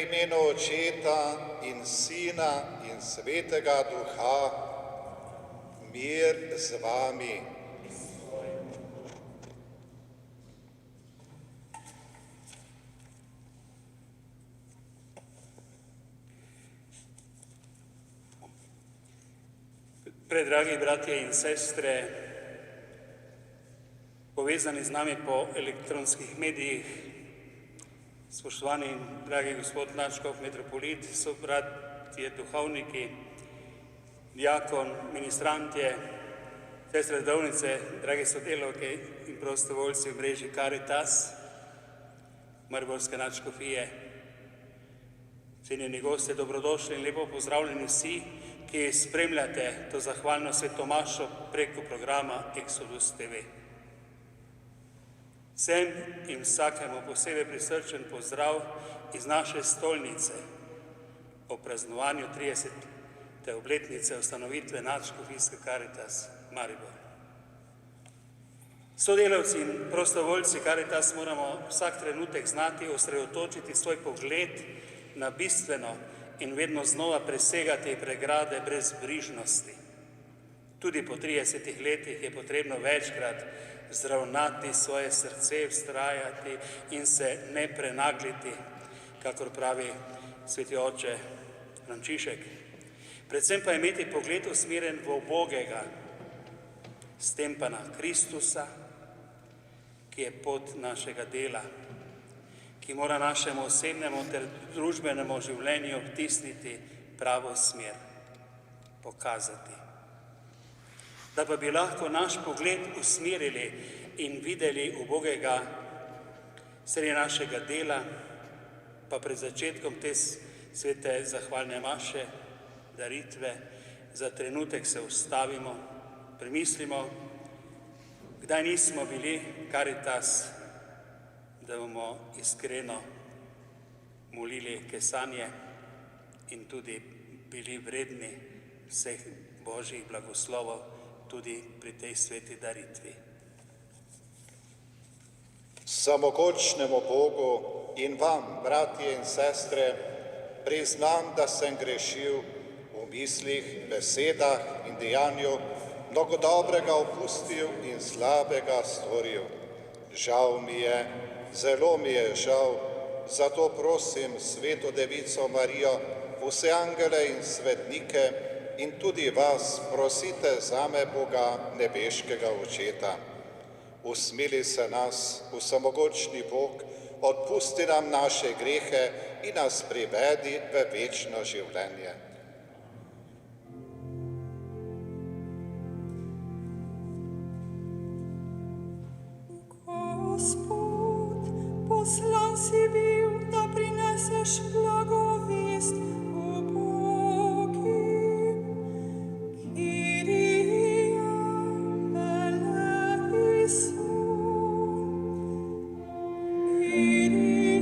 imenu Očeta in Sina in Svetega Duha, mir z vami. Predragi bratje in sestre, povezani z nami po elektronskih medijih, spoštovani in dragi gospod nadškof metropolit, so bratje duhovniki, diakon, ministrantje, sestre redovnice, dragi sodelavke in prostovoljci v mreži Caritas, mariborske nadškofije, cenjeni gostje, dobrodošli in lepo pozdravljeni vsi, ki spremljate to zahvalno svetomašo preko programa Exodus TV. Vsem in vsakemu posebej prisrčen pozdrav iz naše stolnice o praznovanju 30. obletnice ustanovitve nadškofijske Caritas Maribor. Sodelavci in prostovoljci Caritas moramo vsak trenutek znati osredotočiti svoj pogled na bistveno in vedno znova presegati pregrade brezbrižnosti. Tudi po 30 letih je potrebno večkrat zravnati svoje srce, vztrajati in se ne prenagliti, kakor pravi sveti oče Frančišek. Predvsem pa imeti pogled usmerjen v ubogega, s tem pa na Kristusa, ki je pot našega dela, ki mora našemu osebnemu ter družbenemu življenju vtisniti pravo smer, pokazati. Da pa bi lahko naš pogled usmerili in videli ubogega sredi našega dela, pa pred začetkom te svete zahvalne maše, daritve, za trenutek se ustavimo, premislimo, kdaj nismo bili Caritas, da bomo iskreno molili kesanje in tudi bili vredni vseh Božjih blagoslovov tudi pri tej sveti daritvi. Samogočnemu Bogu in vam, bratje in sestre, priznam, da sem grešil v mislih, besedah in dejanju, mnogo dobrega opustil in slabega storil. Žal mi je, zelo mi je žal, zato prosim Sveto Devico Marijo, vse angele in svetnike in tudi vas prosite zame Boga, nebeškega Očeta. Usmili se nas, vsemogočni Bog, odpusti nam naše grehe in nas privedi v večno življenje. Poslan si bil, da prineseš blagovest ubogim. Kyrie eleison. Kyrie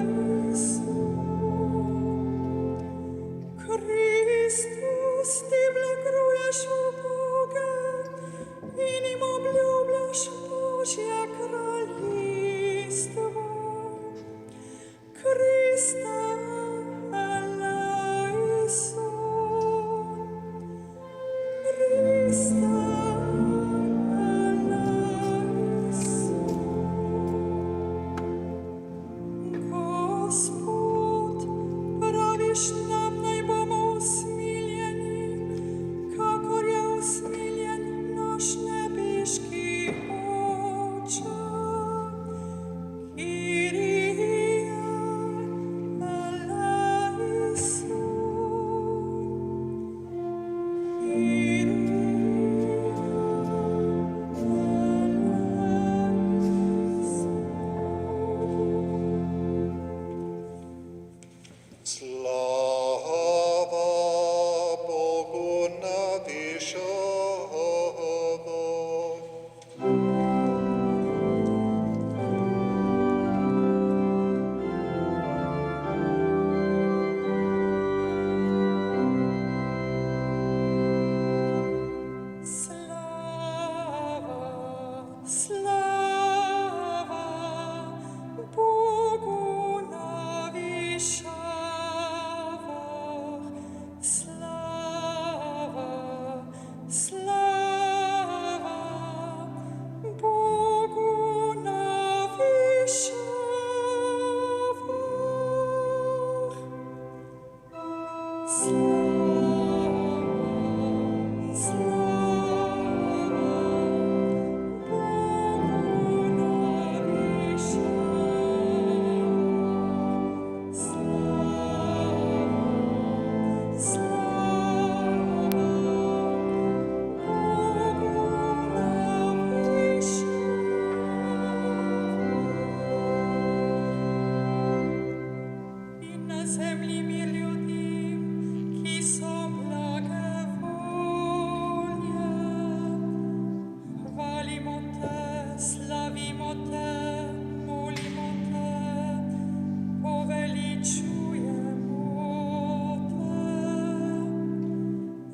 eleison. Kristus, ti blaguješ uboge in jim obljubljaš Božje kraljestvo. Kriste eleison. Kriste eleison. Gospod, praviš nam, naj bomo usmiljeni, kakor je usmiljen naš nebeški Oče.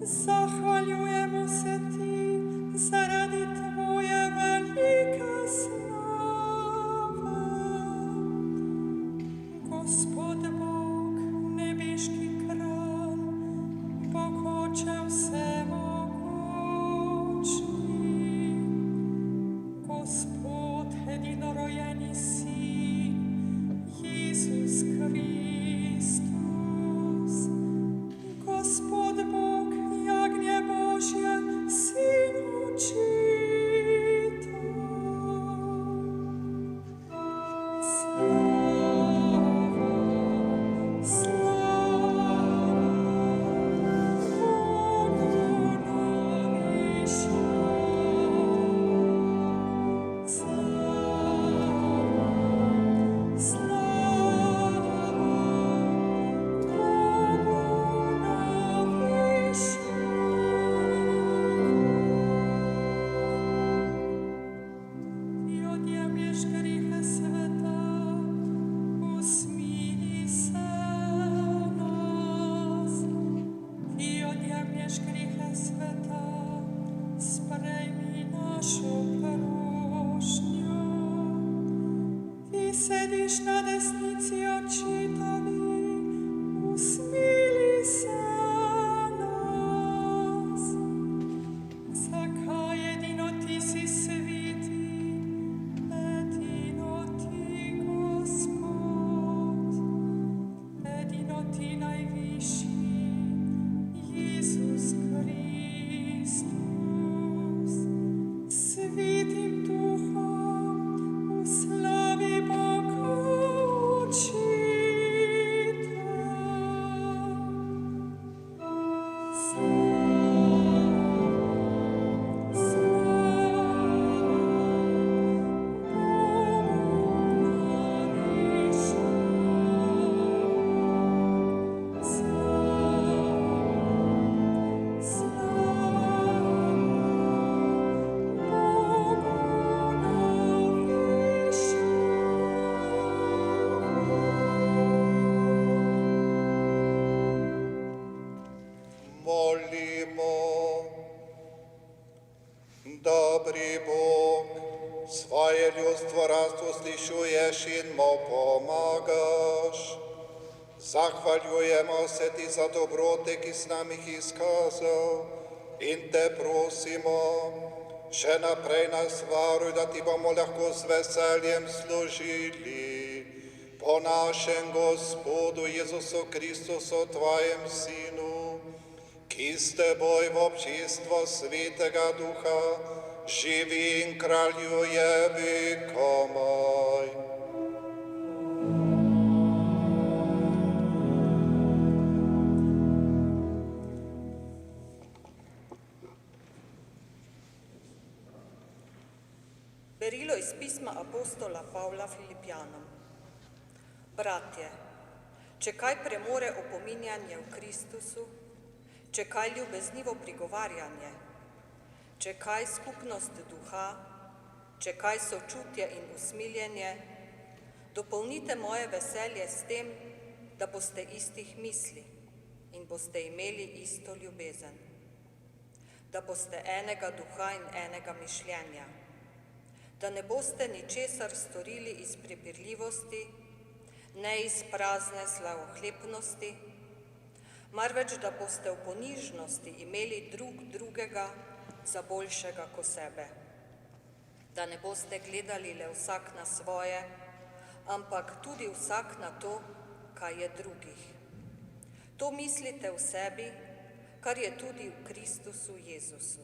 Zahvaljujemo se ti zaradi tvoje velike slave. Gospod Bog, nebeški kralj, Bog Oče vsemogočni, Gospod edinorođeni Sin, Jezus Kristus, Gospod Bog, jagnje Božje, Sin Učitelj. Slava Bogu na višinah. Slava Bogu na višinah. Ti odjemlješ grihe sveta, usmili se nas. Ti odjemlješ grihe sveta, sprejmi našo prošnjo. Ti sediš na desnici Očetovi, usmili se nas. Zakaj edino ti si sveti, edino ti Gospod, edino ti najvišji, Jezus Kristus, Svetim Duhom v slavi Boga Učitelja. Molimo. Dobri Bog, svoje ljudstvo razposlišuješ in mu pomagaš. Zahvaljujemo se ti za dobrote, ki s nam jih izkazal in te prosimo, še naprej nas varuj, da ti bomo lahko z veseljem služili. Po našem Gospodu Jezusu Kristusu, tvojem Sinu, ki s teboj v občinstvo Svetega Duha živi in kraljuje vekomaj. Berilo iz pisma apostola Pavla Filipjanom. Bratje, če kaj premore opominjanje v Kristusu, če kaj ljubeznivo prigovarjanje, če kaj skupnost duha, če kaj sočutje in usmiljenje, dopolnite moje veselje s tem, da boste istih misli in boste imeli isto ljubezen, da boste enega duha in enega mišljenja, da ne boste ničesar storili iz prepirljivosti, ne iz prazne slavohlepnosti, marveč da boste v ponižnosti imeli drug drugega za boljšega ko sebe, da ne boste gledali le vsak na svoje, ampak tudi vsak na to, kaj je drugih. To mislite v sebi, kar je tudi v Kristusu Jezusu.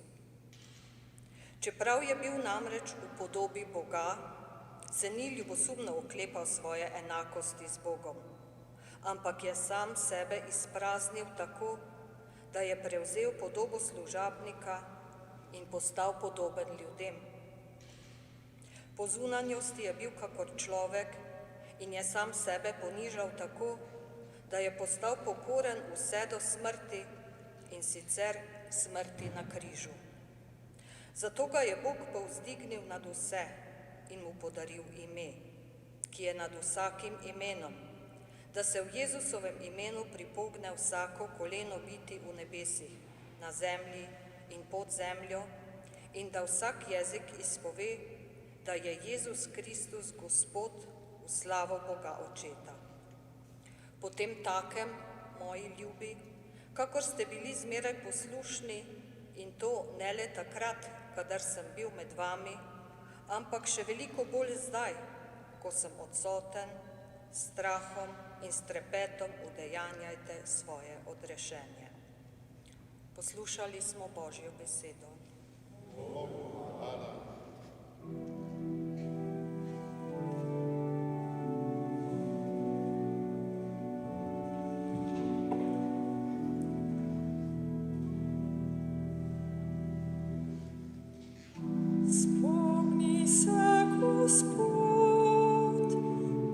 Čeprav je bil namreč v podobi Boga, se ni ljubosumno oklepal svoje enakosti z Bogom, ampak je sam sebe izpraznil tako, da je prevzel podobo služabnika in postal podoben ljudem. Po zunanjosti je bil kakor človek in je sam sebe ponižal tako, da je postal pokoren vse do smrti in sicer smrti na križu. Zato ga je Bog povzdignil nad vse in mu podaril ime, ki je nad vsakim imenom, da se v Jezusovem imenu pripogne vsako koleno biti v nebesih, na zemlji in pod zemljo, in da vsak jezik izpove, da je Jezus Kristus Gospod v slavo Boga Očeta. Potem takem, moji ljubi, kakor ste bili zmeraj poslušni, in to ne le takrat, kadar sem bil med vami, ampak še veliko bolj zdaj, ko sem odsoten, s strahom in s trepetom udejanjajte svoje odrešenje. Poslušali smo Božjo besedo. Spomni se, Gospod,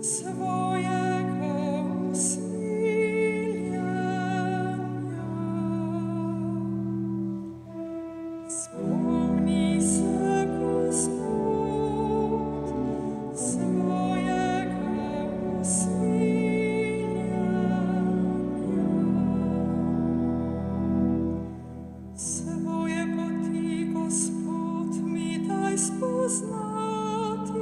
svojega usmiljanja. Spomni se, Gospod, svojega usmiljanja. Svoje poti, Gospod, mi daj spoznati,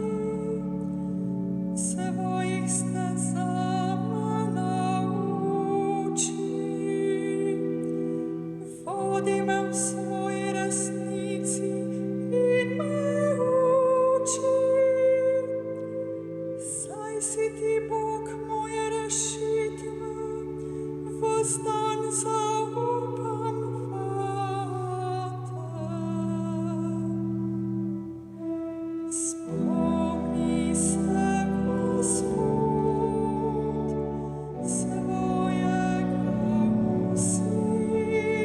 svojih stezama nauči. Vodi me v svoji resnici in me uči, saj si ti Bog moje rešitve, ves dan zaupam vate. Spomni se, Gospod, svojega usmiljanja.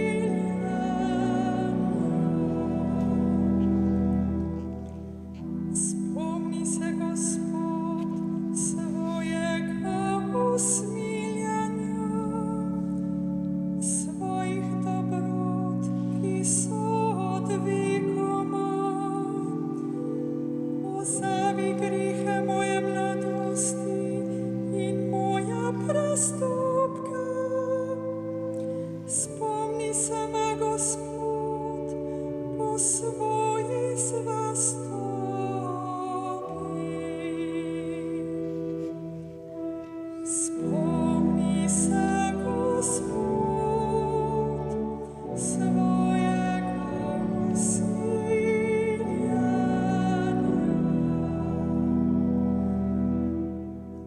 Spomni se, Gospod, svojega usmiljanja, svojih dobrot, ki so odvekoma. Pozabi grehe moje mladosti in moja prestopka. Spomni se me, Gospod, po svoji zvestobi. Spomni se, Gospod, svojega usmiljanja.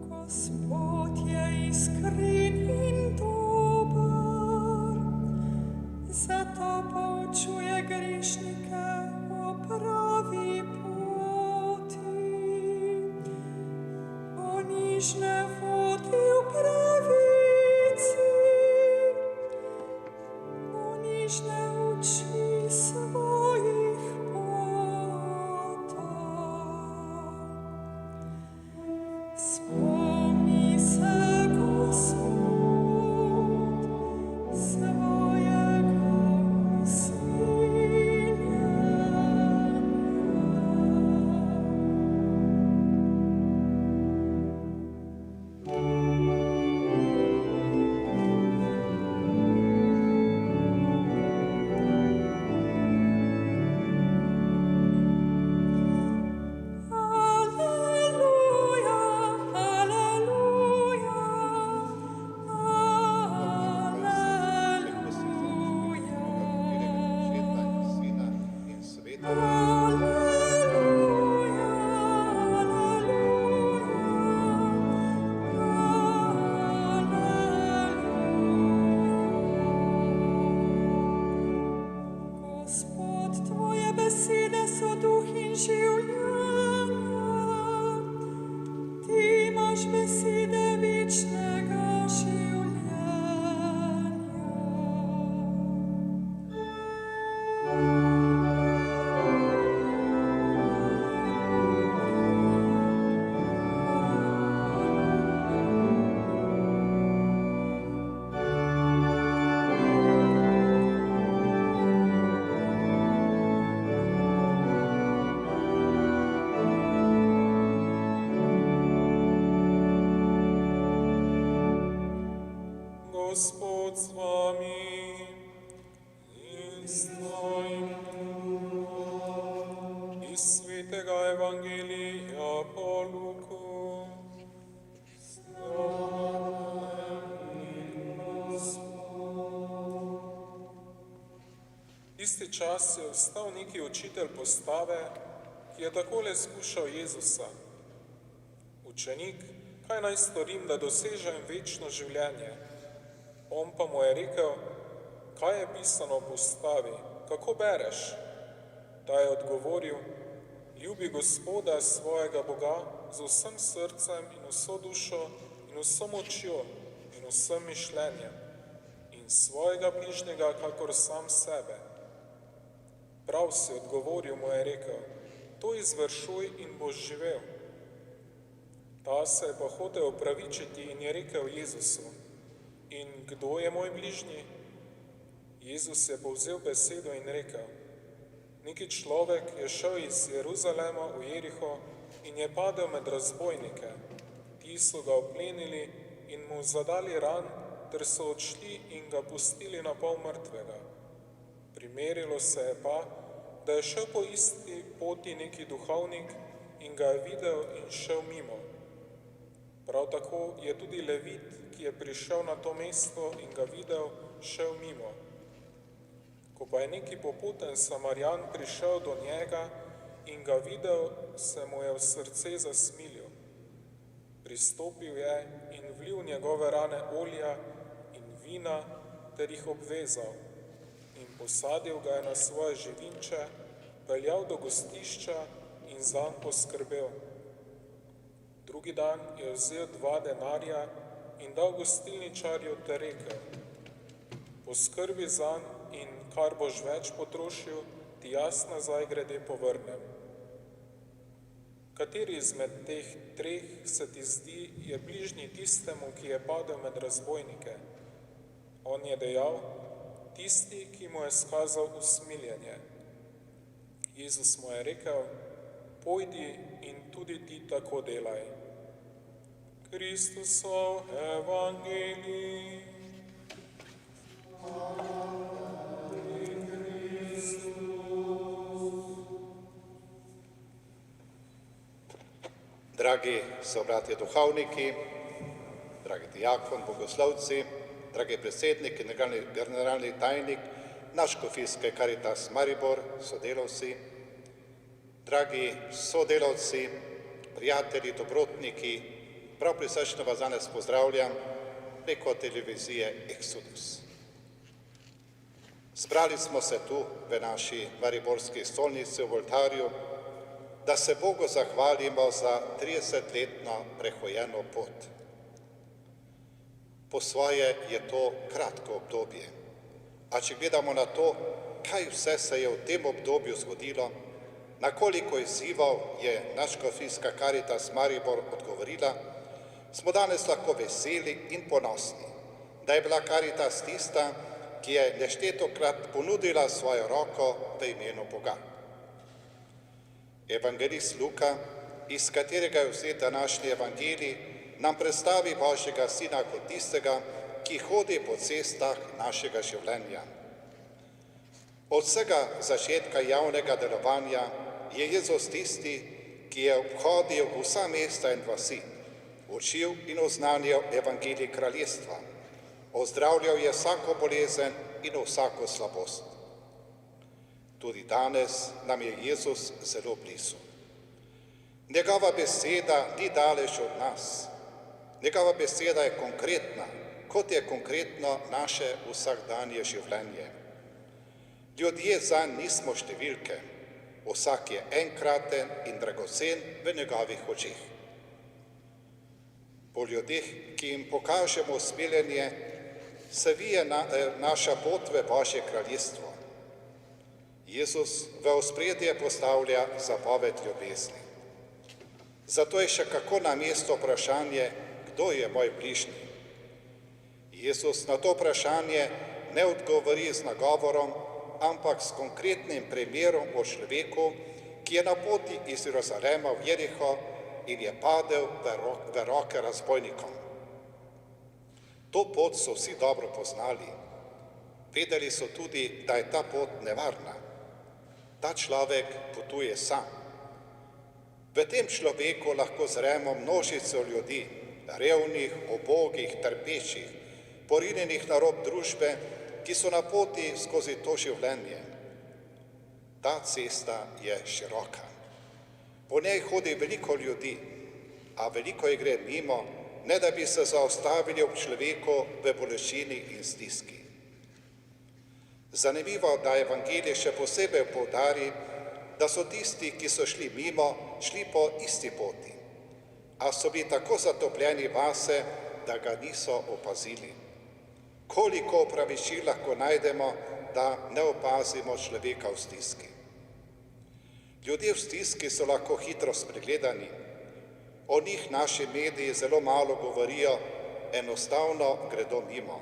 Gospod je iskren in dober, zato poučuje grešnike o pravi poti. Ponižne vodi v pravici, ponižne uči svojih potov. Spomni se, Gospod, svojega Gospod z vami in s tvojim duhom. Iz svetega Evangelija po Luku. Isti čas je vstal neki učitelj postave, ki je takole skušal Jezusa. Učenik, kaj naj storim, da dosežem večno življenje? On pa mu je rekel, kaj je pisano v postavi, kako bereš? Ta je odgovoril, ljubi Gospoda svojega Boga z vsem srcem in vso dušo in vso močjo in vsem mišljenjem in svojega bližnjega kakor sam sebe. Prav si odgovoril, mu je rekel, to izvršuj in boš živel. Ta se je pa hotel opravičiti in je rekel Jezusu, in kdo je moj bližnji? Jezus je povzel besedo in rekel, neki človek je šel iz Jeruzalema v Jeriho in je padel med razbojnike. Ti so ga oplenili in mu zadali ran, ter so odšli in ga pustili na pol mrtvega. Primerilo se je pa, da je šel po isti poti neki duhovnik in ga je videl in šel mimo. Prav tako je tudi Levit, ki je prišel na to mesto in ga videl, šel mimo. Ko pa je neki poputen Samarjan prišel do njega in ga videl, se mu je v srce zasmilil. Pristopil je in vlil njegove rane olja in vina ter jih obvezal in posadil ga je na svoje živinče, peljal do gostišča in zanj poskrbel. Drugi dan je vzel 2 denarja in dal gostilničarju ter rekel, poskrbi zanj in kar boš več potrošil, ti jaz nazaj grede povrnem. Kateri izmed teh 3 se ti zdi je bližnji tistemu, ki je padel med razbojnike? On je dejal, tisti, ki mu je skazal usmiljenje. Jezus mu je rekel, pojdi in tudi ti tako delaj. Kristusov evangelij. Dragi sobratje duhovniki, dragi diakon, bogoslovci, dragi predsednik in generalni tajnik Nadškofijske Karitas Maribor, sodelavci, dragi sodelavci, prijatelji, dobrotniki, prav prisrčno vas danes pozdravljam preko televizije Exodus. Zbrali smo se tu v naši mariborski stolnici v oltarju, da se Bogu zahvalimo za 30-letno prehojeno pot. Po svoje je to kratko obdobje, a če gledamo na to, kaj vse se je v tem obdobju zgodilo, na koliko izzivov je Nadškofijska Karitas Maribor odgovorila, smo danes lahko veseli in ponosni, da je bila Karitas tista, ki je neštetokrat ponudila svojo roko v imenu Boga. Evangelist Luka, iz katerega je vzet današnji evangelij, nam predstavi Božjega Sina kot tistega, ki hodi po cestah našega življenja. Od vsega začetka javnega delovanja je Jezus tisti, ki je obhodil vsa mesta in vasi, učil in oznanjal evangelij kraljestva, ozdravljal je vsako bolezen in vsako slabost. Tudi danes nam je Jezus zelo blizu. Njegova beseda ni daleč od nas. Njegova beseda je konkretna, kot je konkretno naše vsakdanje življenje. Ljudje zanj nismo številke, vsak je enkraten in dragocen v njegovih očeh. Po ljudeh, ki jim pokažemo usmiljenje, se vije naša pot v Božje kraljestvo. Jezus v ospredje postavlja zapoved ljubezni. Zato je še kako na mesto vprašanje, kdo je moj bližnji. Jezus na to vprašanje ne odgovori z nagovorom, ampak s konkretnim primerom o človeku, ki je na poti iz Jeruzalema v Jeriho in je padel v roke razbojnikom. To pot so vsi dobro poznali. Vedeli so tudi, da je ta pot nevarna. Ta človek potuje sam. V tem človeku lahko zremo množico ljudi, revnih, ubogih, trpečih, porinjenih na rob družbe, ki so na poti skozi to življenje. Ta cesta je široka. Po njej hodi veliko ljudi, a veliko jih gre mimo, ne da bi se zaustavili ob človeku v bolečini in stiski. Zanimivo, da evangelij še posebej poudari, da so tisti, ki so šli mimo, šli po isti poti, a so bili tako zatopljeni vase, da ga niso opazili. Koliko opravičil lahko najdemo, da ne opazimo človeka v stiski. Ljudje v stiski so lahko hitro spregledani. O njih naši mediji zelo malo govorijo, enostavno gredo mimo.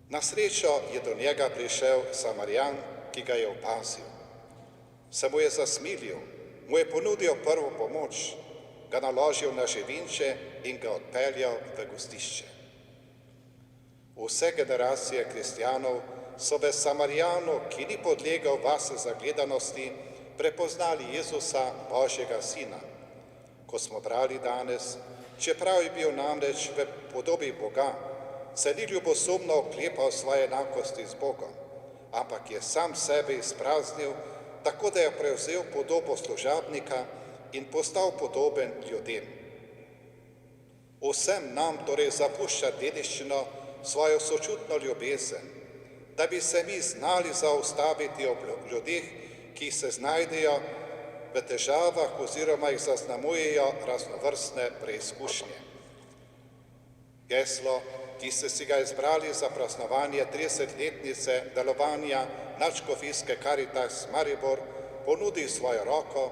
Na srečo je do njega prišel Samarijan, ki ga je opazil. Se mu je zasmilil, mu je ponudil prvo pomoč, ga naložil na živinče in ga odpeljal v gostišče. Vse generacije kristjanov so v Samarijanu, ki ni podlegal vase zagledanosti, prepoznali Jezusa, Božjega Sina. Ko smo brali danes, čeprav je bil namreč v podobi Boga, se ni ljubosumno oklepal svoje enakosti z Bogom, ampak je sam sebe izpraznil, tako da je prevzel podobo služabnika in postal podoben ljudem. Vsem nam torej zapušča dediščino svojo sočutno ljubezen, da bi se mi znali zaustaviti ob ljudeh, ki se znajdejo v težavah oziroma jih zaznamujejo raznovrstne preizkušnje. Geslo, ki ste si ga izbrali za praznovanje 30-letnice delovanja nadškofijske Karitas Maribor, ponudi svojo roko,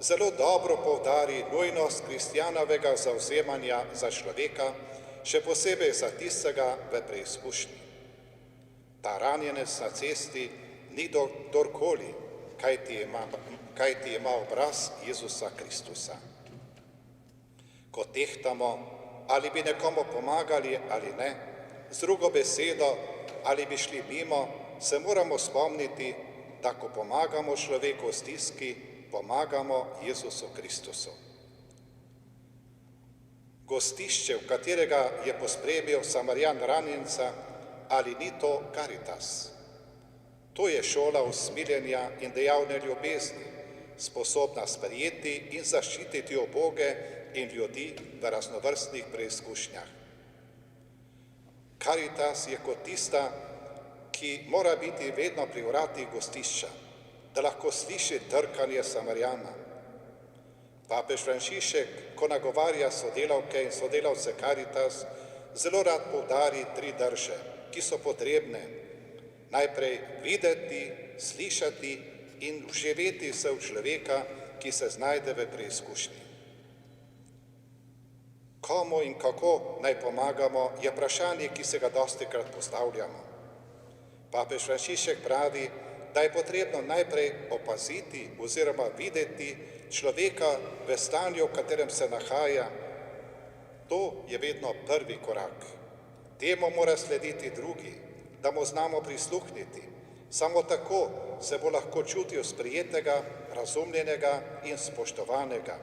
zelo dobro poudari nujnost kristjanovega zavzemanja za človeka, še posebej za tistega v preizkušnji. Ta ranjenec na cesti ni kdorkoli, kajti ima obraz Jezusa Kristusa. Ko tehtamo, ali bi nekomu pomagali ali ne, z drugo besedo, ali bi šli mimo, se moramo spomniti, da ko pomagamo človeku v stiski, pomagamo Jezusu Kristusu. Gostišče, v katerega je pospremil Samarijan ranjenca, ali ni to Karitas? To je šola usmiljenja in dejavne ljubezni, sposobna sprejeti in zaščititi uboge in ljudi v raznovrstnih preizkušnjah. Karitas je kot tista, ki mora biti vedno pri vratih gostišča, da lahko sliši trkanje Samarijana. Papež Frančišek, ko nagovarja sodelavke in sodelavce Karitas, zelo rad poudari 3 drže, ki so potrebne. Najprej videti, slišati in vživeti se v človeka, ki se znajde v preizkušnji. Komu in kako naj pomagamo, je vprašanje, ki se ga dostikrat postavljamo. Papež Frančišek pravi, da je potrebno najprej opaziti oziroma videti človeka v stanju, v katerem se nahaja. To je vedno prvi korak. Temu mora slediti drugi, da mu znamo prisluhniti. Samo tako se bo lahko čutil sprijetega, razumljenega in spoštovanega.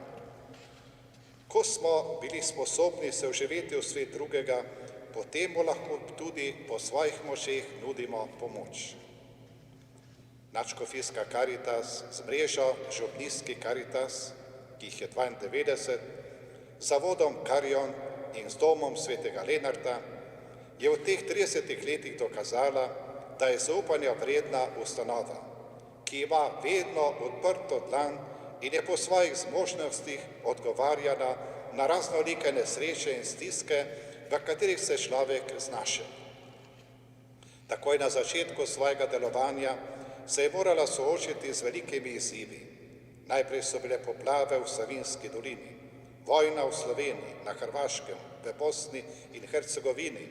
Ko smo bili sposobni se vživeti v svet drugega, potem mu lahko tudi po svojih močeh nudimo pomoč. Nadškofijska Karitas z mrežo župnijskih Karitas, ki jih je 92, zavodom Karion in z domom svetega Lenarta, je v teh 30 letih dokazala, da je zaupanja vredna ustanova, ki ima vedno odprto dlan in je po svojih zmožnostih odgovarjala na raznolike nesreče in stiske, v katerih se človek znaše. Takoj na začetku svojega delovanja se je morala soočiti z velikimi izzivi. Najprej so bile poplave v Savinjski dolini, vojna v Sloveniji, na Hrvaškem, v Bosni in Hercegovini,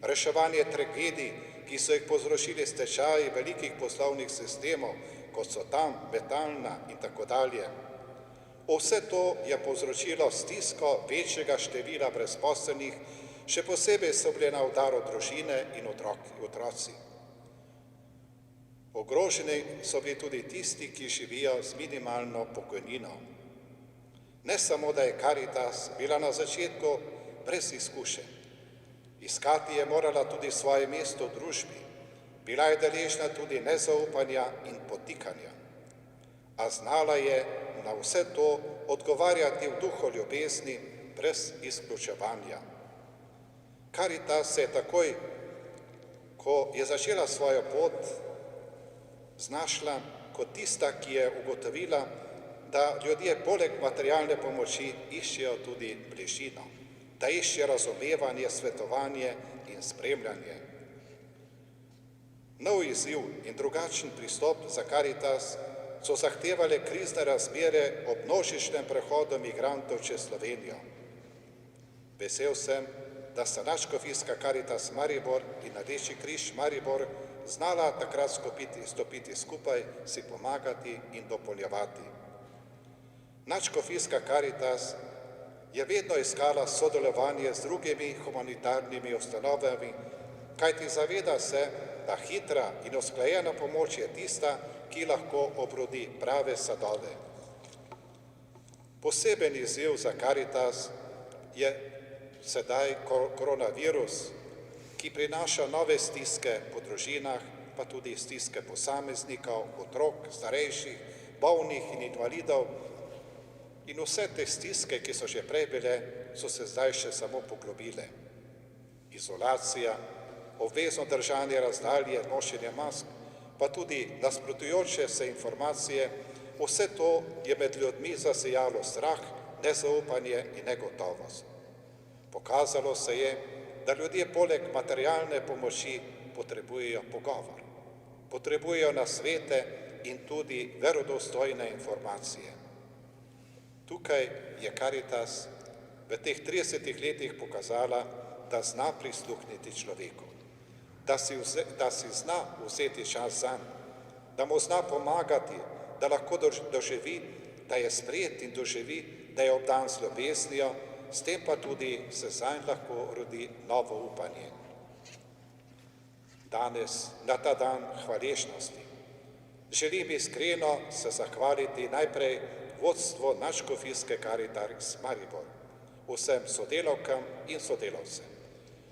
reševanje tragedij, ki so jih povzročili stečaji velikih poslovnih sistemov, kot so tam, Metalna in tako dalje. Vse to je povzročilo stisko večjega števila brezposelnih, Še posebej so bile na udaru družine in otroci. Ogroženi so bili tudi tisti, ki živijo z minimalno pokojnino. Ne samo, da je Karitas bila na začetku brez izkušenj. Iskati je morala tudi svoje mesto v družbi. Bila je deležna tudi nezaupanja in potikanja. A znala je na vse to odgovarjati v duhu ljubezni brez izključevanja. Karitas se je takoj, ko je začela svojo pot, znašla kot tista, ki je ugotovila, da ljudje poleg materialne pomoči iščejo tudi bližino, da iščejo razumevanje, svetovanje in spremljanje. Nov izziv in drugačen pristop za Karitas so zahtevale krizne razmere ob množičnem prehodu migrantov čez Slovenijo. Vesel sem, da sta Nadškofijska Karitas Maribor in Rdeči križ Maribor znala takrat stopiti skupaj, si pomagati in dopolnjevati. Nadškofijska Karitas je vedno iskala sodelovanje z drugimi humanitarnimi ustanovami, kajti zaveda se, da hitra in usklajena pomoč je tista, ki lahko obrodi prave sadove. Poseben izziv za Karitas je sedaj koronavirus, ki prinaša nove stiske po družinah, pa tudi stiske posameznikov, otrok, starejših, bolnih in invalidov. In vse te stiske, ki so že prej bile, so se zdaj še samo poglobile. Izolacija, obvezno držanje razdalje, nošenje mask, pa tudi nasprotujoče se informacije, vse to je med ljudmi zasejalo strah, nezaupanje in negotovost. Pokazalo se je, da ljudje poleg materialne pomoči potrebujejo pogovor, potrebujejo nasvete in tudi verodostojne informacije. Tukaj je Karitas v teh 30 letih pokazala, da zna prisluhniti človeku, da si zna vzeti čas zanj, da mu zna pomagati, da lahko doživi, da je sprejet in doživi, da je obdan z ljubeznijo, s tem pa tudi se zanj lahko rodi novo upanje. Danes, na ta dan hvaležnosti, želim iskreno se zahvaliti najprej vodstvu Nadškofijske Karitas Maribor, vsem sodelavkam in sodelavcem,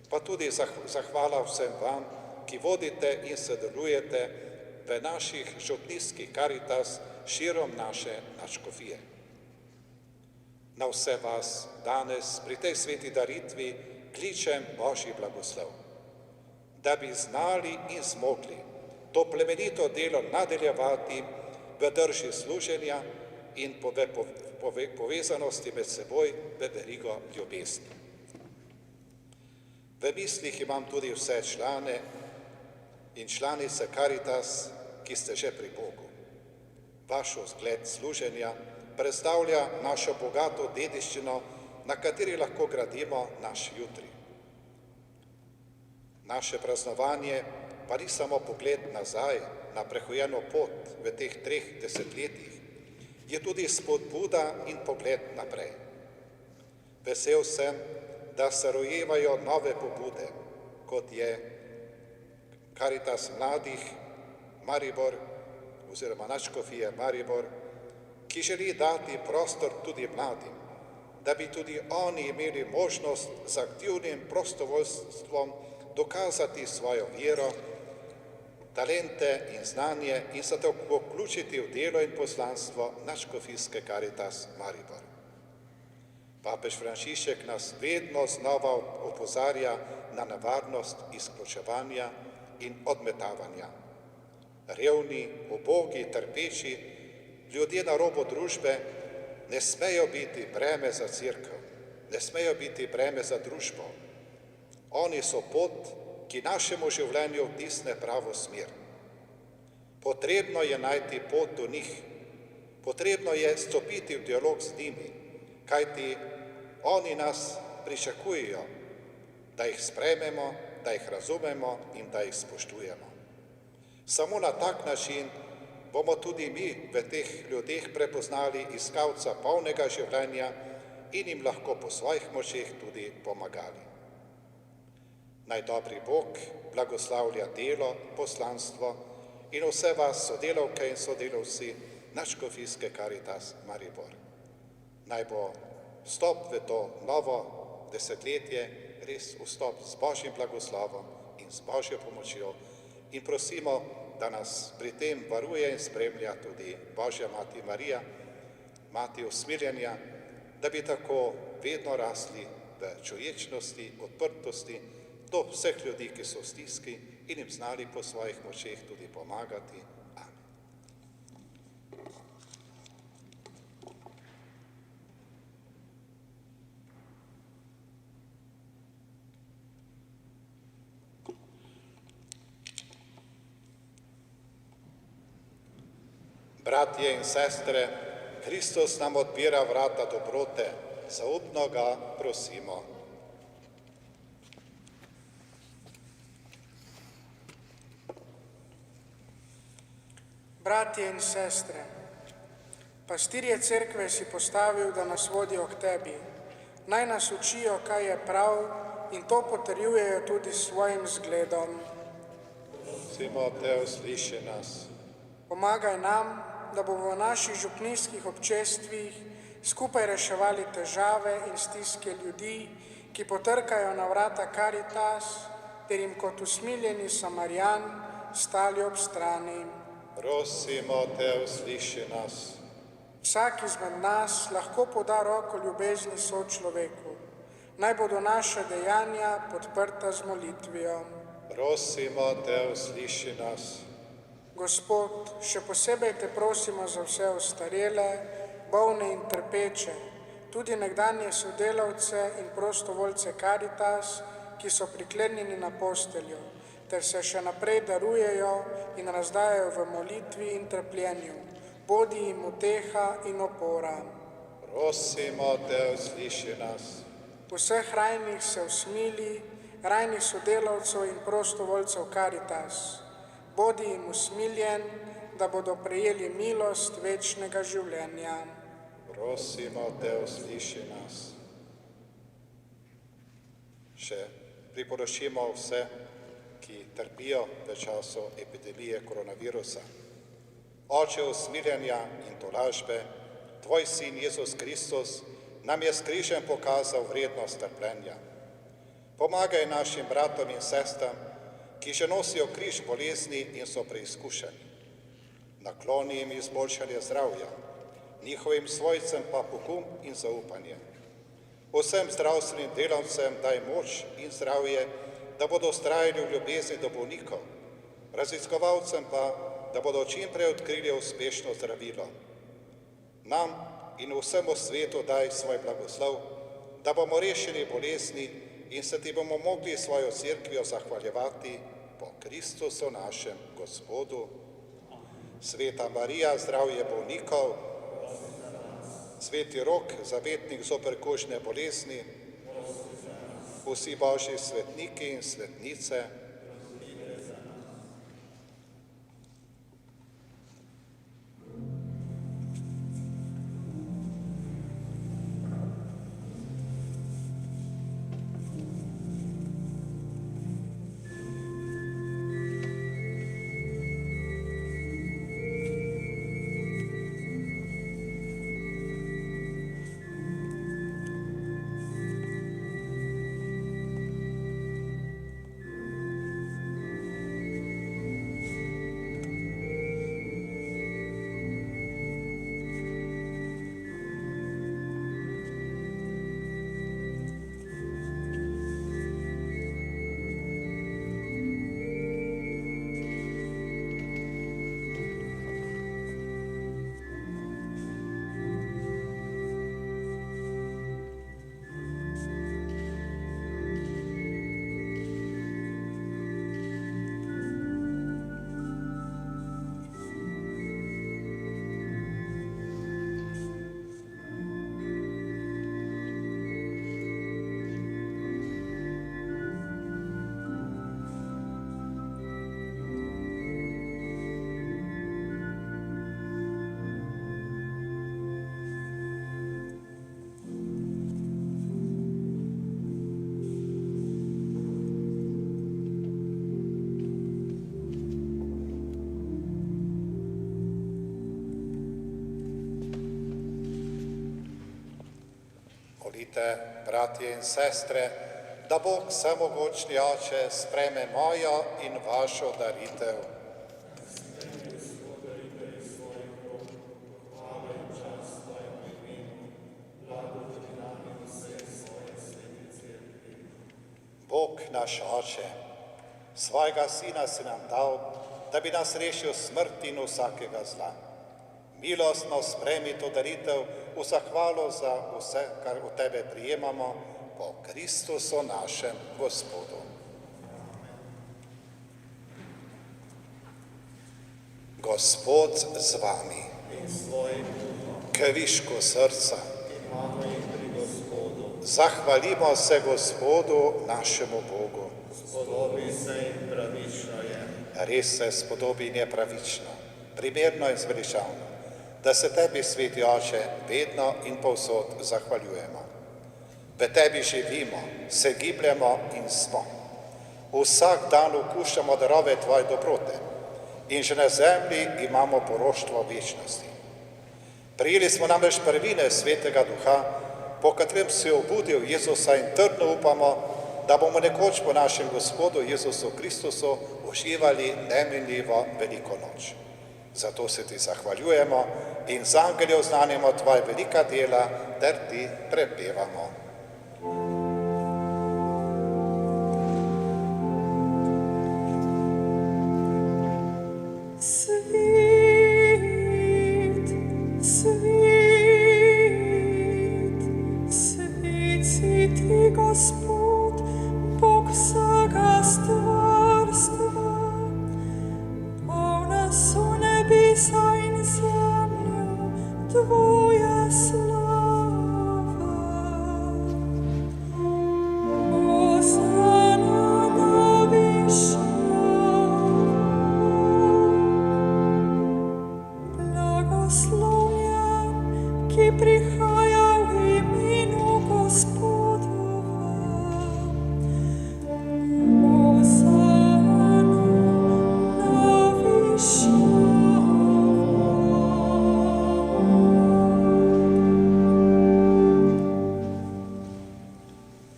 pa tudi zahvala vsem vam, ki vodite in sodelujete v naših župnijskih Karitas širom naše Nadškofije. Na vse vas danes pri tej sveti daritvi kličem Božji blagoslov, da bi znali in zmogli to plemenito delo nadaljevati v drži služenja in povezanosti med seboj v verigo ljubezni. V mislih imam tudi vse člane in članice Karitas, ki ste že pri Bogu. Vaš vzgled služenja predstavlja našo bogato dediščino, na kateri lahko gradimo naš jutri. Naše praznovanje pa ni samo pogled nazaj na prehojeno pot v teh 3 desetletjih, je tudi spodbuda in pogled naprej. Vesel sem, da se rojevajo nove pobude, kot je Karitas mladih Maribor oziroma Nadškofije Maribor, ki želi dati prostor tudi mladim, da bi tudi oni imeli možnost z aktivnim prostovoljstvom dokazati svojo vero, talente in znanje in se tako vključiti v delo in poslanstvo Nadškofijske Karitas Maribor. Papež Frančišek nas vedno znova opozarja na nevarnost izključevanja in odmetavanja. Revni, ubogi, trpeči, ljudje na robu družbe ne smejo biti breme za cerkev, ne smejo biti breme za družbo. Oni so pot, ki našemu življenju vtisne pravo smer. Potrebno je najti pot do njih, potrebno je stopiti v dialog z njimi, kajti oni nas pričakujejo, da jih sprejmemo, da jih razumemo in da jih spoštujemo. Samo na tak način bomo tudi mi v teh ljudeh prepoznali iskalca polnega življenja in jim lahko po svojih močeh tudi pomagali. Naj dobri Bog blagoslavlja delo, poslanstvo in vse vas sodelavke in sodelavci Nadškofijske Karitas Maribor. Naj bo vstop v to novo desetletje res vstop z Božjim blagoslovom in z Božjo pomočjo in prosimo, da nas pri tem varuje in spremlja tudi Božja Mati Marija, Mati usmiljenja, da bi tako vedno rasli v čuječnosti, odprtosti do vseh ljudi, ki so v stiski in jim znali po svojih močeh tudi pomagati. Amen. Bratje in sestre, Kristus nam odpira vrata dobrote, zaupno ga prosimo. Bratje in sestre, pastirje cerkve si postavil, da nas vodijo k tebi. Naj nas učijo, kaj je prav in to potrjujejo tudi s svojim zgledom. Prosimo te, usliši nas. Pomagaj nam, da bomo v naših župnijskih občestvih skupaj reševali težave in stiske ljudi, ki potrkajo na vrata Karitas, ter jim kot usmiljeni Samarijan stali ob strani. Prosimo te, usliši nas. Vsak izmed nas lahko poda roko ljubezni sočloveku. Naj bodo naša dejanja podprta z molitvijo. Prosimo te, usliši nas. Gospod, še posebej te prosimo za vse ostarele, bolne in trpeče, tudi nekdanje sodelavce in prostovoljce Karitas, ki so priklenjeni na posteljo, ter se še naprej darujejo in razdajajo v molitvi in trpljenju. Bodi jim uteha in opora. Prosimo te, usliši nas. Vseh rajnih se usmili, rajnih sodelavcev in prostovoljcev Karitas. Bodi jim usmiljen, da bodo prejeli milost večnega življenja. Prosimo te, usliši nas. Še priporočimo vse, ki trpijo v času epidemije koronavirusa. Oče usmiljenja in tolažbe, tvoj sin Jezus Kristus nam je s križem pokazal vrednost trpljenja. Pomagaj našim bratom in sestram, ki že nosijo križ bolezni in so preizkušeni. Nakloni jim izboljšanje zdravja, njihovim svojcem pa pogum in zaupanje. Vsem zdravstvenim delavcem daj moč in zdravje, da bodo vztrajali v ljubezni do bolnikov, raziskovalcem pa, da bodo čim prej odkrili uspešno zdravilo. Nam in vsemu svetu daj svoj blagoslov, da bomo rešili bolezni in se ti bomo mogli svojo cerkvijo zahvaljevati po Kristusu našem Gospodu. Sveta Marija, zdravje bolnikov, Sveti Rok, zavetnik zoper kužne bolezni, vsi Božji svetniki in svetnice, Dovolite, bratje in sestre, da Bog vsemogočni Oče sprejme mojo in vašo daritev. Bog naš Oče, svojega Sina si nam dal, da bi nas rešil smrti in vsakega zla. Milostno sprejmi to daritev v zahvalo za vse, kar od tebe prijemamo, po Kristusu našem Gospodu. Gospod z vami, k višku srca, zahvalimo se Gospodu našemu Bogu. Spodobi se in pravično je. Res se spodobi in je pravično, primerno in zveličavno, da se tebi, sveti Oče, vedno in povsod zahvaljujemo. V tebi živimo, se gibljemo in smo. Vsak dan okušamo darove tvoje dobrote in že na zemlji imamo poroštvo večnosti. Prijeli smo namreč prvine Svetega Duha, po katerem si obudil Jezusa in trdno upamo, da bomo nekoč po našem Gospodu Jezusu Kristusu uživali neminljivo veliko noč. Zato se ti zahvaljujemo in z angeli oznanimo tvoje velika dela, ter ti prepevamo. Svet, svet, svet si ti, Gospod, Bog vsega stvarstva. Polna so nebesa in zemlja tvoje slave. Hosana na višinah, blagoslovljen, ki prihaja v imenu Gospodovem. Hosana na višinah.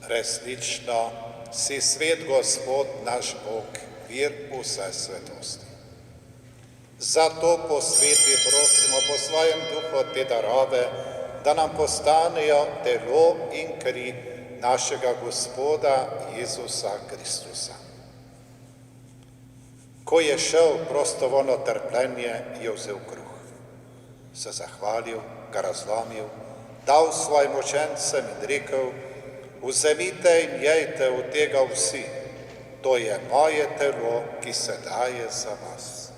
Resnično si svet Gospod naš Bog, vir vse svetosti. Zato po sveti prosimo po svojem duhu te darove, da nam postanejo telo in kri našega Gospoda Jezusa Kristusa. Ko je šel prostovoljno trpljenje, je vzel kruh, se zahvalil, ga razlomil, dal svojim učencem in rekel: vzemite in jejte od tega vsi, to je moje telo, ki se daje za vas.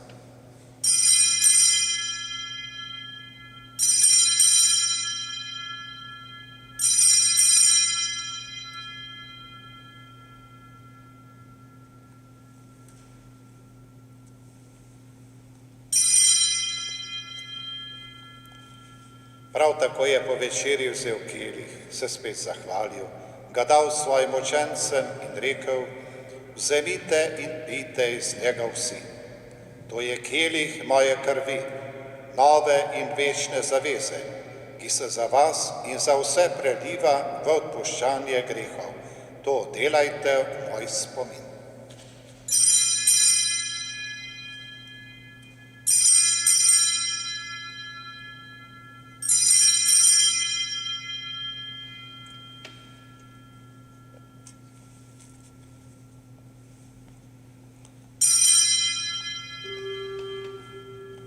Prav tako je po večerji vzel kelih, se spet zahvalil, ga dal svojim učencem in rekel: vzemite in pijte iz njega vsi. To je kelih moje krvi, nove in večne zaveze, ki se za vas in za vse preliva v odpuščanje grehov. To delajte v moj spomin.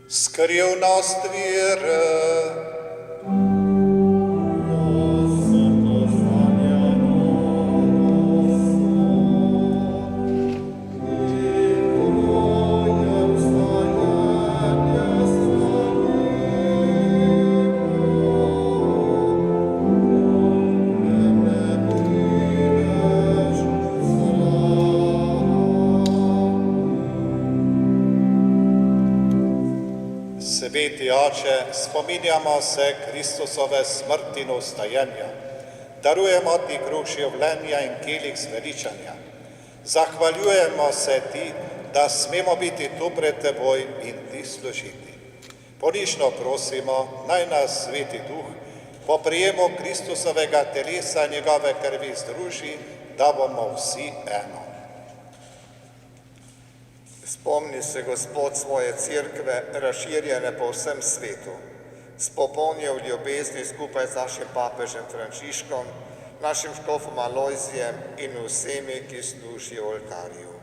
Skrivnost vere. Sveti Oče, spominjamo se Kristusove smrti in vstajenja, darujemo ti kruh življenja in kelih zveličanja. Zahvaljujemo se ti, da smemo biti tu pred teboj in ti služiti. Ponižno prosimo, naj nas Sveti Duh po prijemu Kristusovega telesa njegove krvi združi, da bomo vsi eno. Spomni se, Gospod, svoje cerkve, razširjene po vsem svetu. Spopolni v ljubezni skupaj z našim papežem Frančiškom, našim škofom Alojzijem in vsemi, ki služijo oltarju.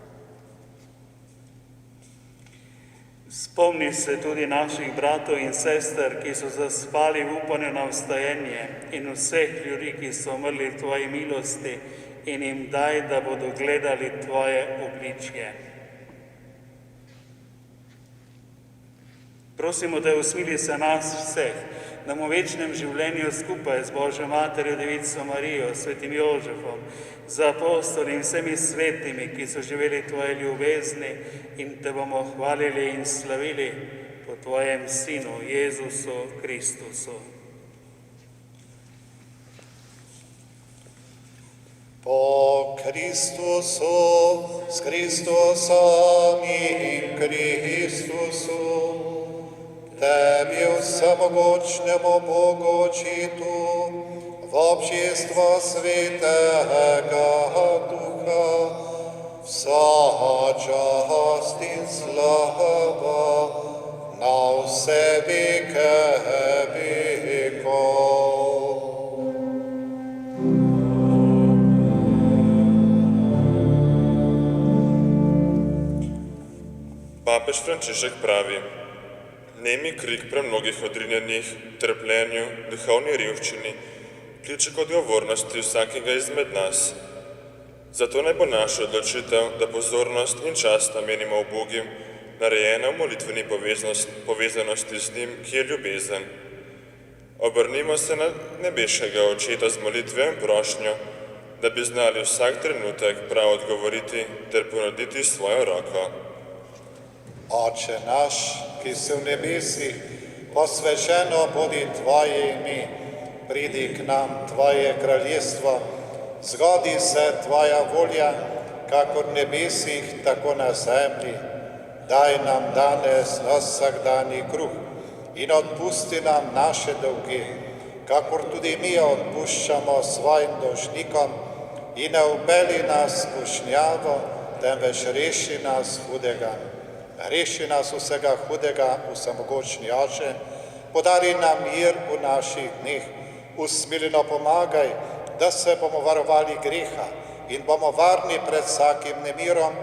Spomni se tudi naših bratov in sester, ki so zaspali v upanju na vstajenje, in vseh ljudi, ki so umrli v tvoji milosti, in jim daj, da bodo gledali tvoje obličje. Prosimo te, usmili se nas vseh, da bomo v večnem življenju skupaj z Božjo Materjo, Devico Marijo, svetim Jožefom, z apostoli in vsemi svetimi, ki so živeli tvoje ljubezni, in te bomo hvalili in slavili po tvojem Sinu, Jezusu Kristusu. Po Kristusu, s Kristusom in Kristusu, Tebi vsemogočnemu Bogu Očitu, v občinstvo Svetega Duha, vsa čast in slava na vse veke vekov. Papež Frančišek pravi: nemi krik premnogih odrinjenih, trpljenju, duhovni revščini, kliče k odgovornosti vsakega izmed nas. Zato naj bo naša odločitev, da pozornost in čas namenimo ubogim, narejena v molitveni povezanosti z njim, ki je ljubezen. Obrnimo se na nebeškega Očeta z molitvijo in prošnjo, da bi znali vsak trenutek prav odgovoriti ter ponuditi svojo roko. Oče naš, ki si v nebesih, posvečeno bodi Tvoje ime, pridi k nam Tvoje kraljestvo, zgodi se Tvoja volja, kakor v nebesih, tako na zemlji. Daj nam danes naš vsakdanji kruh in odpusti nam naše dolge, kakor tudi mi odpuščamo svojim dolžnikom, in ne vpelji nas v skušnjavo, temveč reši nas hudega. Reši nas vsega hudega, vsemogočni Oče, podari nam mir v naših dneh, usmiljeno pomagaj, da se bomo varovali greha in bomo varni pred vsakim nemirom,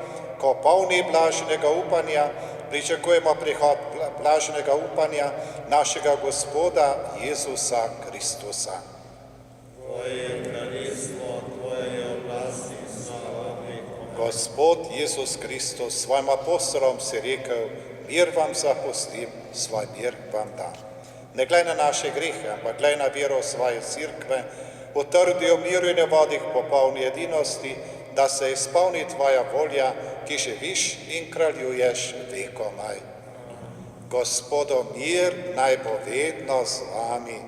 ko polni blaženega upanja pričakujemo prihod blaženega upanja našega Gospoda Jezusa Kristusa. Tvoje kraljestvo, Tvoje oblasti, slava vekom. Gospod Jezus Kristus svojim apostolom si rekel: mir vam zapustim, svoj mir vam dam. Ne glej na naše grehe, ampak glej na vero svoje cerkve, potrdi o miru in vodih popolni edinosti, da se izpolni Tvoja volja, ki živiš in kraljuješ vekomaj. Gospodo, mir naj bo vedno z vami.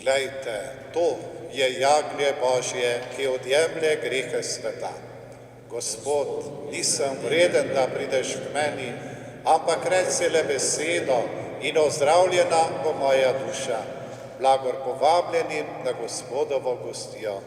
Glejte, to je jagnje Božje, ki odjemlje grehe sveta. Gospod, nisem vreden, da prideš k meni, ampak reci le besedo in ozdravljena bo moja duša. Blagor povabljenim na Gospodovo gostijo.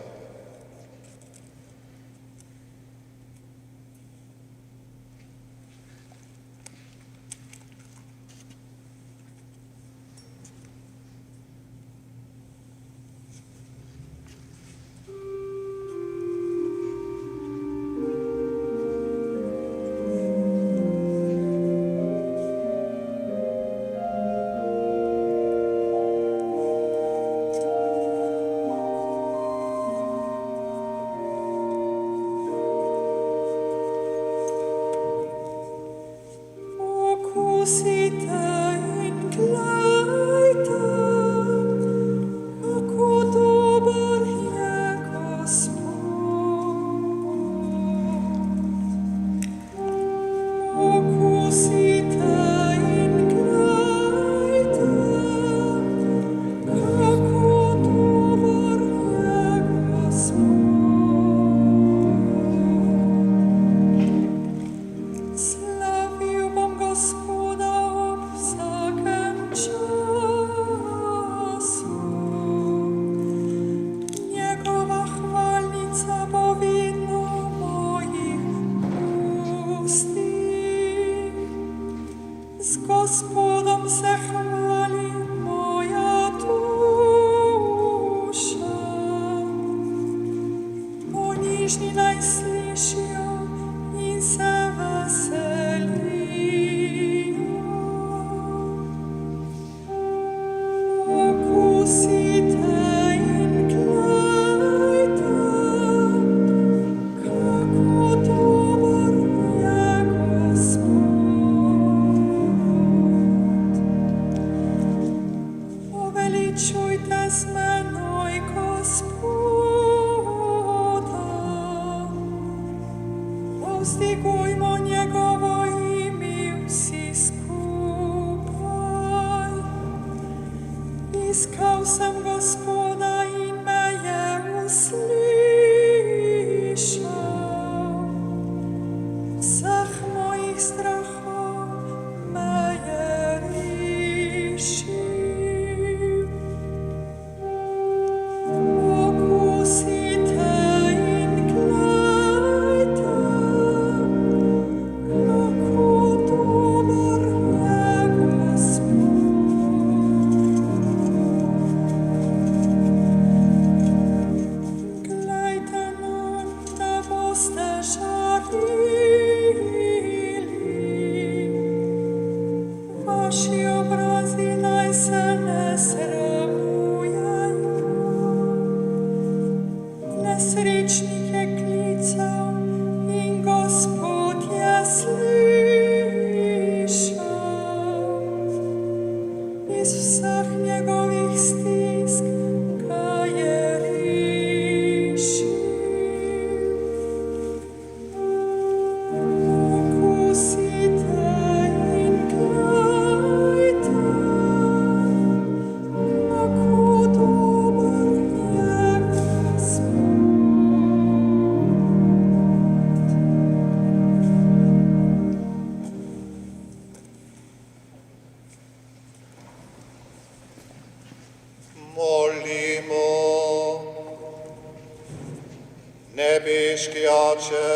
Nebeški Oče,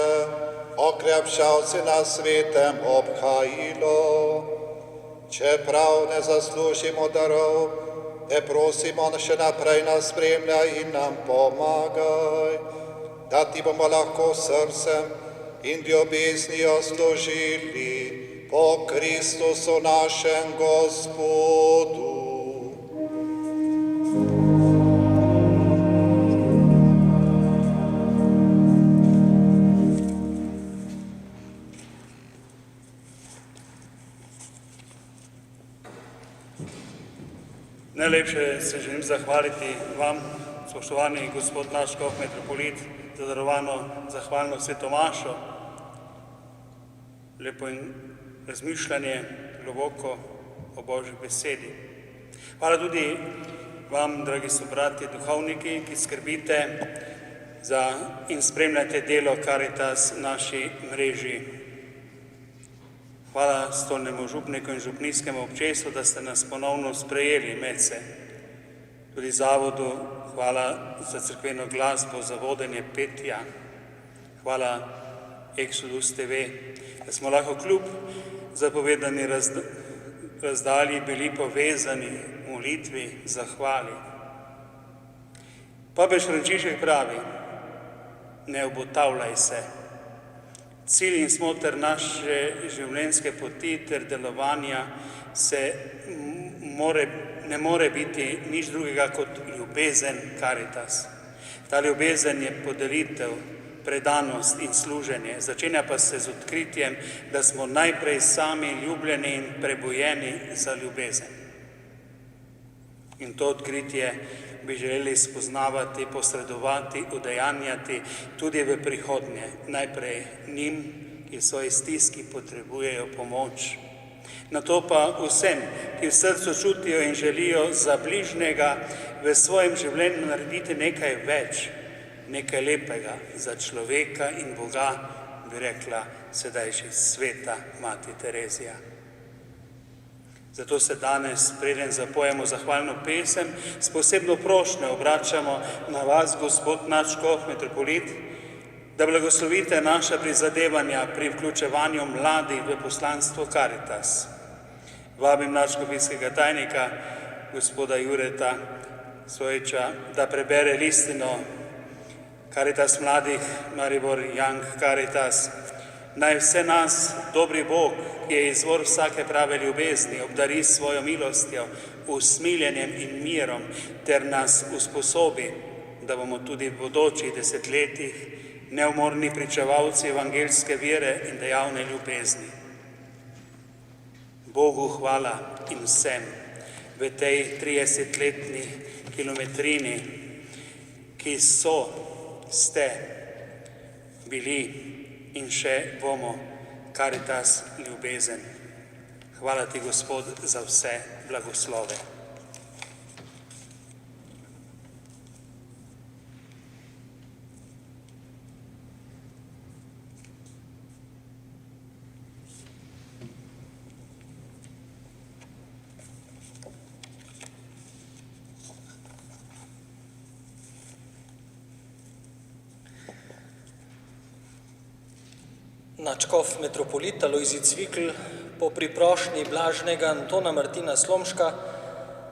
okrepšal si nas svetem obhajilo, čeprav ne zaslužimo darov, te prosimo, še naprej nas spremljaj in nam pomagaj, da ti bomo lahko srcem in ljubeznijo služili po Kristusu našem Gospodu. Najlepše se želim zahvaliti vam, spoštovani gospod naš škof metropolit, za darovano zahvalno svetomašo, lepo in razmišljanje globoko o Božji besedi. Hvala tudi vam, dragi sobratje, duhovniki, ki skrbite za in spremljate delo Karitas naši mreži. Hvala stolnemu župniku in župnijskemu občestvu, da ste nas ponovno sprejeli med se. Tudi zavodu hvala za cerkveno glasbo, za vodenje petja. Hvala Exodus TV, da smo lahko kljub zapovedani razdalji bili povezani v molitvi, zahvali. Papež Frančišek pravi, ne obotavljaj se. Cilj in smoter naše življenjske poti ter delovanja ne more biti nič drugega kot ljubezen Karitas. Ta ljubezen je podelitev, predanost in služenje. Začenja pa se z odkritjem, da smo najprej sami ljubljeni in prebujeni za ljubezen. In to odkritje bi želeli spoznavati, posredovati, udejanjati tudi v prihodnje. Najprej njim, ki v svoji stiski potrebujejo pomoč. Nato pa vsem, ki v srcu čutijo in želijo za bližnjega v svojem življenju narediti nekaj več, nekaj lepega za človeka in Boga, bi rekla sedaj že sveta mati Terezija. Zato se danes, preden zapojemo zahvalno pesem, s posebno prošnjo obračamo na vas, gospod nadškof metropolit, da blagoslovite naša prizadevanja pri vključevanju mladih v poslanstvo Karitas. Vabim nadškofijskega tajnika, gospoda Jureta Sojča, da prebere listino Karitas mladih Maribor Young Karitas. Naj vse nas, dobri Bog, ki je izvor vsake prave ljubezni, obdari svojo milostjo, usmiljenjem in mirom, ter nas usposobi, da bomo tudi v bodočih desetletjih neumorni pričevalci evangeljske vere in dejavne ljubezni. Bogu hvala in vsem v tej 30-letni kilometrini, ki ste bili in še bomo Karitas ljubezen. Hvala ti, Gospod, za vse blagoslove. Nadškof metropolit Alojzij Cvikl po priprošnji blažnega Antona Martina Slomška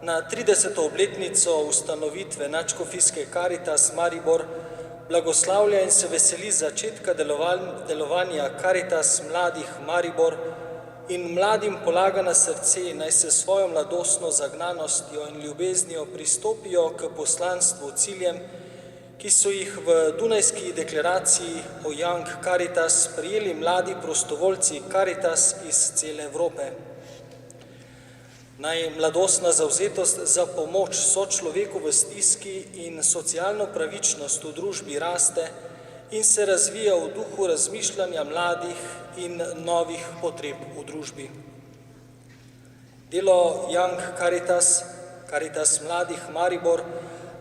na 30. obletnico ustanovitve nadškofijske Karitas Maribor blagoslavlja in se veseli začetka delovanja Karitas mladih Maribor in mladim polaga na srce, naj se svojo mladostno zagnanostjo in ljubeznijo pristopijo k poslanstvu ciljem, ki so jih v Dunajski deklaraciji o Young Karitas prijeli mladi prostovoljci Karitas iz cele Evrope. Naj mladostna zavzetost za pomoč sočloveku v stiski in socialno pravičnost v družbi raste in se razvija v duhu razmišljanja mladih in novih potreb v družbi. Delo Young Karitas, Karitas mladih Maribor,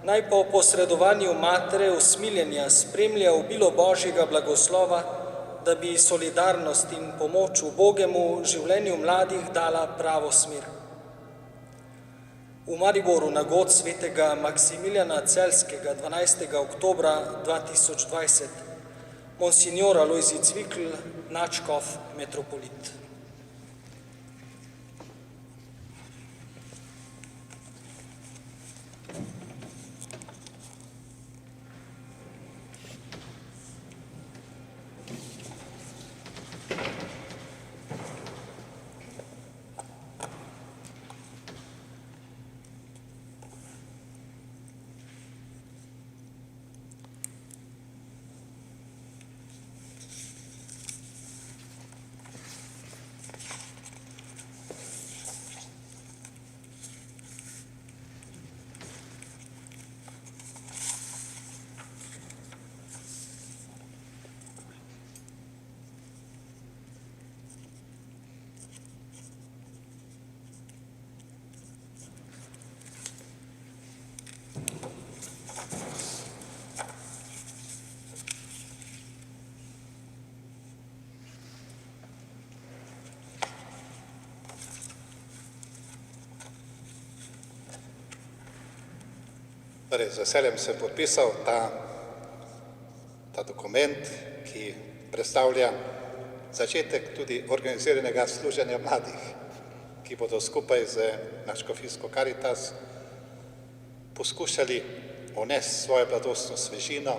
naj po posredovanju matere usmiljenja spremlja obilo Božjega blagoslova, da bi solidarnost in pomoč ubogemu življenju mladih dala pravo smer. V Mariboru na god svetega Maksimiljana Celjskega 12. oktobra 2020, monsignor Alojzij Cvikl, nadškof metropolit. Z veseljem sem podpisal ta dokument, ki predstavlja začetek tudi organiziranega služenja mladih, ki bodo skupaj z nadškofijsko Karitas poskušali unesti svojo mladostno svežino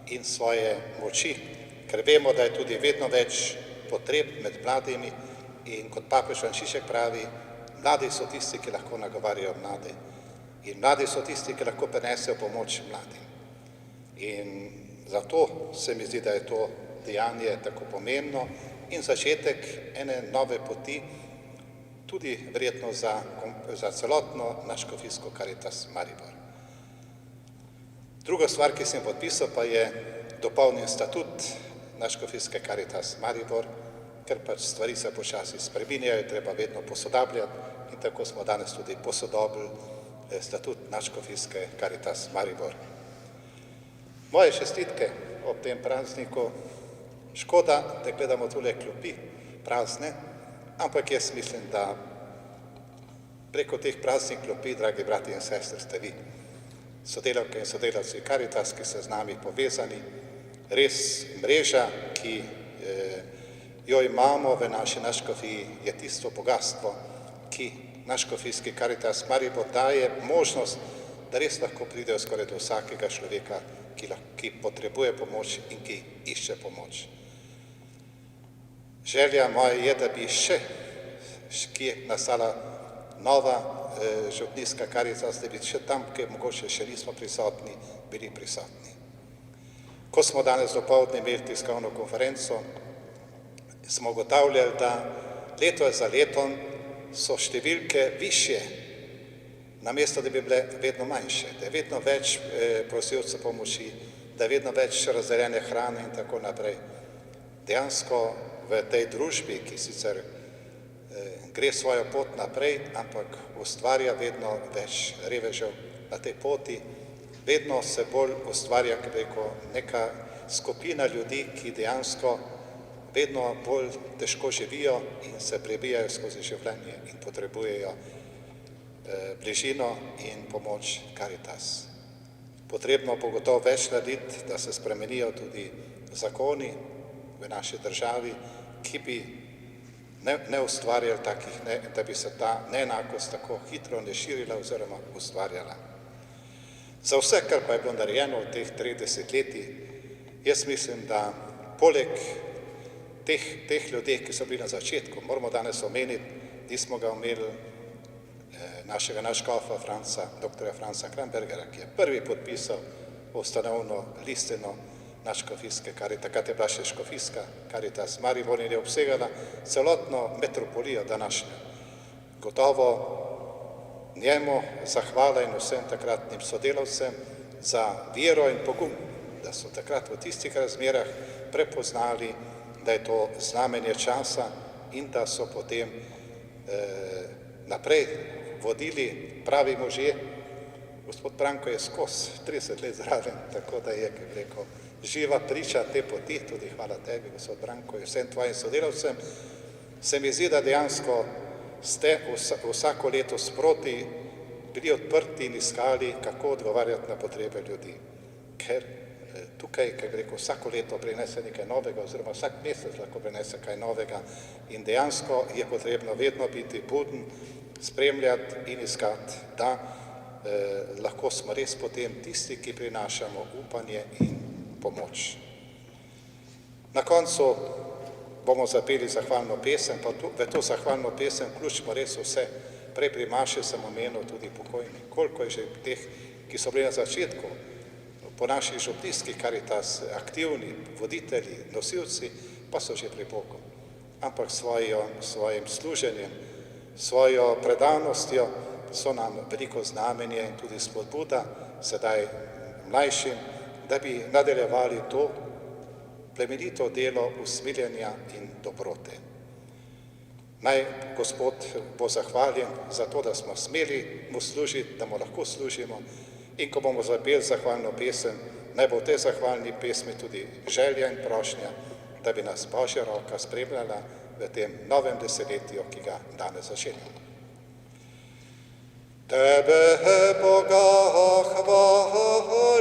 in svoje moči, ker vemo, da je tudi vedno več potreb med mladimi in kot papež Frančišek pravi, mladi so tisti, ki lahko nagovarjajo mlade. In mladi so tisti, ki lahko prinesejo pomoč mladim. In Zato se mi zdi, da je to dejanje tako pomembno in začetek ene nove poti, tudi verjetno za celotno Nadškofijsko Karitas Maribor. Druga stvar, ki sem podpisal, pa je dopolnjen statut Nadškofijske Karitas Maribor, ker pač stvari se počasi spreminjajo, treba vedno posodabljati in tako smo danes tudi posodobili statut Nadškofijske Karitas Maribor. Moje čestitke ob tem prazniku, škoda, da gledamo tule klopi prazne, ampak jaz mislim, da preko teh praznih klopi, dragi brati in sestre, ste vi, sodelavke in sodelavci Karitas, ki so z nami povezani, res mreža, ki jo imamo v naši Nadškofiji, je tisto bogatstvo, ki Nadškofijski Karitas Maribor daje možnost, da res lahko pridejo skoraj do vsakega človeka, ki potrebuje pomoč in ki išče pomoč. Želja moja je, da bi še kje nastala nova župnijska Karitas, da bi še tam, kjer mogoče še nismo prisotni, bili prisotni. Ko smo danes dopoldne imeli tiskovno konferenco, smo ugotavljali, da leto za letom so številke višje, namesto da bi bile vedno manjše, da je vedno več prosilcev pomoči, da je vedno več razdeljene hrane in tako naprej. Dejansko v tej družbi, ki sicer gre svojo pot naprej, ampak ustvarja vedno več revežev na tej poti, vedno se bolj ustvarja, kako rekel, neka skupina ljudi, ki dejansko vedno bolj težko živijo in se prebijajo skozi življenje in potrebujejo bližino in pomoč Karitas. Potrebno pogotovo več narediti, da se spremenijo tudi zakoni v naši državi, ki bi ne ustvarjali takih, da bi se ta neenakost tako hitro ne širila oziroma ustvarjala. Za vse, kar pa je bilo narejeno v teh 30 letih, jaz mislim, da poleg teh ljudi, ki so bili na začetku, moramo danes omeniti, nismo ga omenili, našega nadškofa dr. Franca Krambergera, ki je prvi podpisal ustanovno listino Nadškofijske Karitas, takrat je bila še Škofijska Karitas Maribor in je obsegala celotno metropolijo današnjo. Gotovo njemu zahvala in vsem takratnim sodelavcem za vero in pogum, da so takrat v tistih razmerah prepoznali, da je to znamenje časa in da so potem naprej vodili pravi možje. Gospod Branko je skozi 30 let zraven, tako da je, kako rekel, živa priča te poti, tudi hvala tebi, gospod Branko, in vsem tvojim sodelavcem. Se mi zdi, da dejansko ste vsako leto sproti bili odprti in iskali, kako odgovarjati na potrebe ljudi. Ker tukaj, kako rekel, vsako leto prinese nekaj novega, oziroma vsak mesec lahko prinese kaj novega in dejansko je potrebno vedno biti buden, spremljati in iskati, da lahko smo res potem tisti, ki prinašamo upanje in pomoč. Na koncu bomo zapeli zahvalno pesem, pa v to zahvalno pesem vključimo res vse. Prej pri maši sem omenil tudi pokojni. Koliko je že teh, ki so bili na začetku po naših župnijskih Karitas aktivni, voditelji, nosilci, pa so že pri Bogu. Ampak svojim služenjem, svojo predanostjo so nam veliko znamenje in tudi spodbuda sedaj mlajšim, da bi nadaljevali to plemenito delo usmiljenja in dobrote. Naj Gospod bo zahvaljen za to, da smo smeli mu služiti, da mu lahko služimo in ko bomo zapeli zahvalno pesem, naj bo v tej zahvalni pesmi tudi želja in prošnja, da bi nas Božja roka spremljala v tem novem desetletju, ki ga danes začenjamo. Tebe, Boga, hvalimo.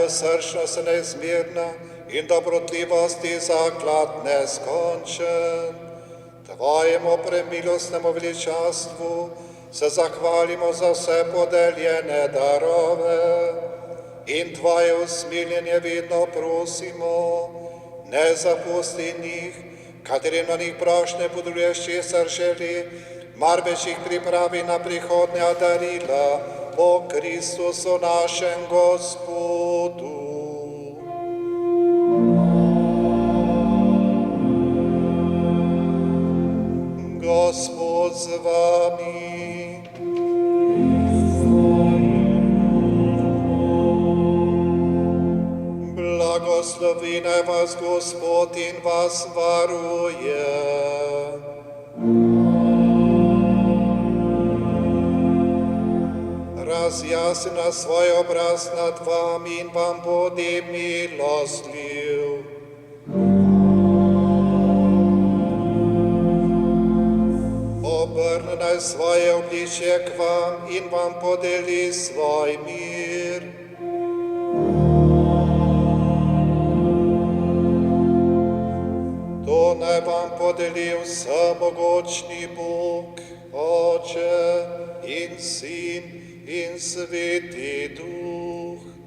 milosrčnost neizmerna in dobrotljivosti zaklad neskončen. Tvojemu premilostnemu veličastvu se zahvalimo za vse podeljene darove in Tvoje usmiljenje vedno prosimo, ne zapusti njih, katerim na njih prošnje podruješ, česar želi, marveč jih pripravi na prihodnja darila po Kristusu našem Gospodu. Gospod z vami. Blagoslovi naj vas Gospod in vas varuje. Razjasni na svoj obraz nad vami in vam bodi milostljiv. Obrne naj svoje obličje k vam in vam podeli svoj mir. To naj vam podeli vsemogočni Bog, Oče in Sin in Sveti Duh.